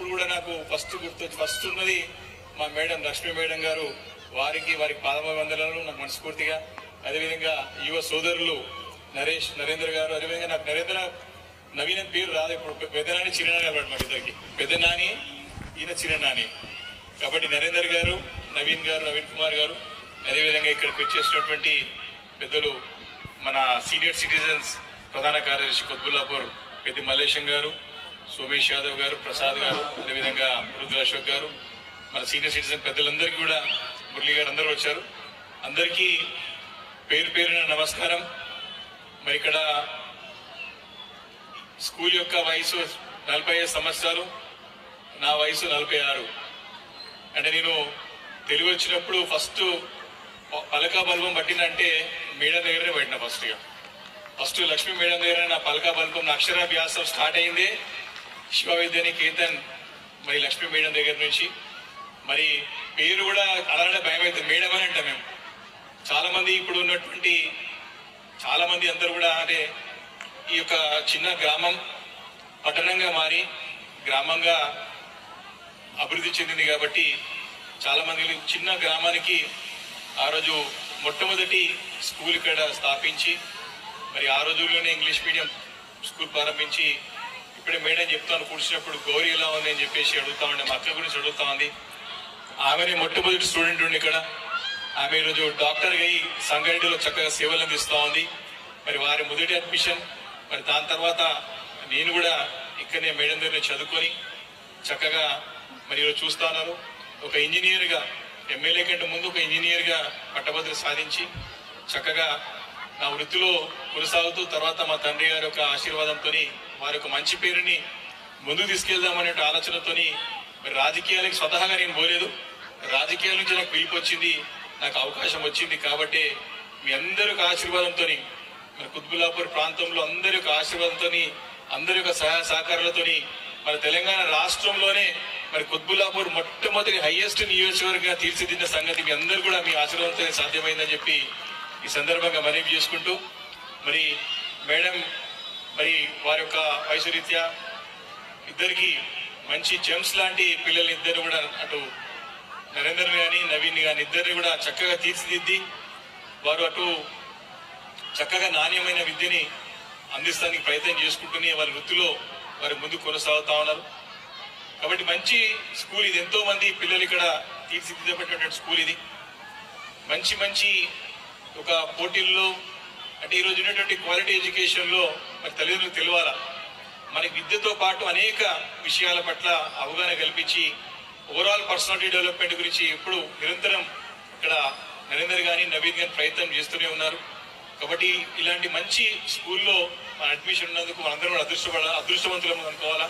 ఇప్పుడు కూడా నాకు ఫస్ట్ ఉన్నది మా మేడం లక్ష్మీ మేడం గారు. వారికి పాదవందనాలు నాకు మనస్ఫూర్తిగా. అదేవిధంగా యువ సోదరులు నరేంద్ర గారు. అదేవిధంగా నాకు నవీన్ పేరు రాదు. ఇప్పుడు పెద్దనాని చిన్ననాని అలవాటు మాకు ఇద్దరికి. పెద్దనాని ఈయన చిన్ననాని. కాబట్టి నరేందర్ గారు, నవీన్ కుమార్ గారు, అదేవిధంగా ఇక్కడికి వచ్చేసినటువంటి పెద్దలు మన సీనియర్ సిటిజన్స్ ప్రధాన కార్యదర్శి కుత్బుల్లాపూర్ పెద్ద మల్లేశం గారు, సోమేష్ యాదవ్ గారు, ప్రసాద్ గారు, అదేవిధంగా రుద్ర అశోక్ గారు, మన సీనియర్ సిటిజన్ పెద్దలందరికీ కూడా, మురళి గారు అందరూ వచ్చారు. అందరికీ పేరు పేరున నమస్కారం. మరి ఇక్కడ స్కూల్ యొక్క వయసు 45 సంవత్సరాలు, నా వయసు 46. అంటే నేను తెలుగు వచ్చినప్పుడు ఫస్ట్ పలకా బల్బం పట్టినంటే మేడం దగ్గరనే పట్టిన. ఫస్ట్ లక్ష్మీ మేడం దగ్గర నా పలకా బల్బం, నా అక్షరాభ్యాసం స్టార్ట్ అయిందే శివ విద్యానికేతన్ మరి లక్ష్మీ మేడం దగ్గర నుంచి. మరి పేరు కూడా అలానే భయం అవుతుంది, మేడం అని అంటాం మేము. చాలా మంది ఇప్పుడు ఉన్నటువంటి చాలా మంది అందరూ కూడా అంటే ఈ యొక్క చిన్న గ్రామం పట్టణంగా మారి గ్రామంగా అభివృద్ధి చెందింది కాబట్టి చాలా మంది చిన్న గ్రామానికి ఆ రోజు మొట్టమొదటి స్కూల్ ఇక్కడ స్థాపించి మరి ఆ రోజుల్లోనే ఇంగ్లీష్ మీడియం స్కూల్ ప్రారంభించి ఇప్పుడే మేడం చెప్తాను కూర్చున్నప్పుడు గౌరీ ఎలా ఉంది అని చెప్పేసి అడుగుతా ఉండే, మా అక్క గురించి అడుగుతా ఉంది. ఆమెనే మొట్టమొదటి స్టూడెంట్ ఉండి ఇక్కడ. ఆమె ఈరోజు డాక్టర్గా అయి సంగారెడ్డిలో చక్కగా సేవలు అందిస్తూ ఉంది. మరి వారి మొదటి అడ్మిషన్. మరి దాని తర్వాత నేను కూడా ఇక్కడనే మేడం దగ్గర చదువుకొని చక్కగా మరి ఈరోజు చూస్తా ఉన్నారు. ఒక ఇంజనీర్గా, ఎమ్మెల్యే కంటే ముందు ఒక ఇంజనీర్గా పట్టభద్ర సాధించి చక్కగా నా వృత్తిలో కొనసాగుతూ తర్వాత మా తండ్రి గారి యొక్క ఆశీర్వాదంతో వారి యొక్క మంచి పేరుని ముందుకు తీసుకెళ్దామనే ఆలోచనతో మరి రాజకీయాలకు స్వతహాగా నేను పోలేదు. రాజకీయాల నుంచి నాకు పిలుపు వచ్చింది, నాకు అవకాశం వచ్చింది. కాబట్టి మీ అందరి యొక్క ఆశీర్వాదంతో మరి కుత్బుల్లాపూర్ ప్రాంతంలో అందరి యొక్క ఆశీర్వాదంతో, అందరి యొక్క సహాయ సహకారాలతో మరి తెలంగాణ రాష్ట్రంలోనే మరి కుత్బుల్లాపూర్ మొట్టమొదటి హైయెస్ట్ నియోజకవర్గంగా తీర్చిదిద్దిన సంగతి మీ అందరూ కూడా మీ ఆశీర్వాదంతో సాధ్యమైందని చెప్పి ఈ సందర్భంగా మనవి చేసుకుంటూ, మరి మేడం మరి వారి యొక్క వయసు రీత్యా ఇద్దరికి మంచి జెమ్స్ లాంటి పిల్లలు ఇద్దరు కూడా, అటు నరేందర్ కానీ నవీన్ కానీ ఇద్దరిని కూడా చక్కగా తీర్చిదిద్ది వారు అటు చక్కగా నాణ్యమైన విద్యని అందిస్తానికి ప్రయత్నం చేసుకుంటూనే వారి వృత్తిలో వారి ముందు కొనసాగుతా ఉన్నారు. కాబట్టి మంచి స్కూల్ ఇది. ఎంతో మంది పిల్లలు ఇక్కడ తీర్చిదిద్దబడినటువంటి స్కూల్ ఇది. మంచి ఒక పోటీల్లో అంటే ఈరోజు ఉన్నటువంటి క్వాలిటీ ఎడ్యుకేషన్లో మరి తల్లిదండ్రులు తెలియాలా, మనకి విద్యతో పాటు అనేక విషయాల పట్ల అవగాహన కల్పించి ఓవరాల్ పర్సనాలిటీ డెవలప్మెంట్ గురించి ఎప్పుడు నిరంతరం ఇక్కడ నరేందర్ కానీ నవీన్ కానీ ప్రయత్నం చేస్తూనే ఉన్నారు. కాబట్టి ఇలాంటి మంచి స్కూల్లో మన అడ్మిషన్ ఉన్నందుకు మనందరం కూడా అదృష్టవంతులం అనుకోవాలా.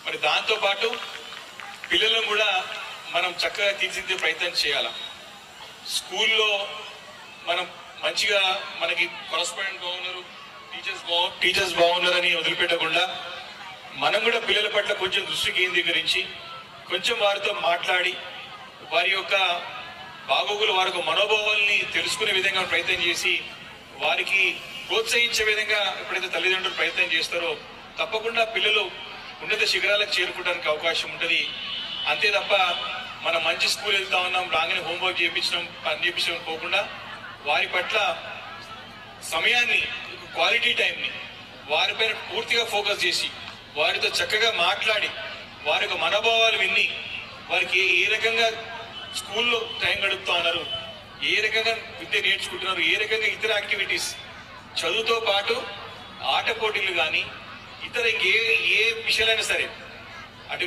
మరి దాంతోపాటు పిల్లలను కూడా మనం చక్కగా తీర్చిదిద్దే ప్రయత్నం చేయాలి. స్కూల్లో మనం మంచిగా మనకి కరస్పాండెంట్ బాగున్నారు, టీచర్స్ బాగున్నారని వదిలిపెట్టకుండా మనం కూడా పిల్లల పట్ల కొంచెం దృష్టి కేంద్రీకరించి కొంచెం వారితో మాట్లాడి వారి యొక్క బాగోగులు, వారి యొక్క మనోభావాల్ని తెలుసుకునే విధంగా ప్రయత్నం చేసి వారికి ప్రోత్సహించే విధంగా ఎప్పుడైతే తల్లిదండ్రులు ప్రయత్నం చేస్తారో తప్పకుండా పిల్లలు ఉన్నత శిఖరాలకు చేరుకోవడానికి అవకాశం ఉంటుంది. అంతే తప్ప మనం మంచి స్కూల్ వెళ్తా ఉన్నాం, రాగానే హోంవర్క్ చేయించడం పోకుండా వారి పట్ల సమయాన్ని, క్వాలిటీ టైంని వారిపైన పూర్తిగా ఫోకస్ చేసి వారితో చక్కగా మాట్లాడి వారి యొక్క మనోభావాలు విని వారికి ఏ రకంగా స్కూల్లో టైం గడుపుతా ఉన్నారు, ఏ రకంగా విద్య నేర్చుకుంటున్నారు, ఏ రకంగా ఇతర యాక్టివిటీస్ చదువుతో పాటు ఆట పోటీలు కానీ ఇతర ఏ విషయాలైనా సరే అటు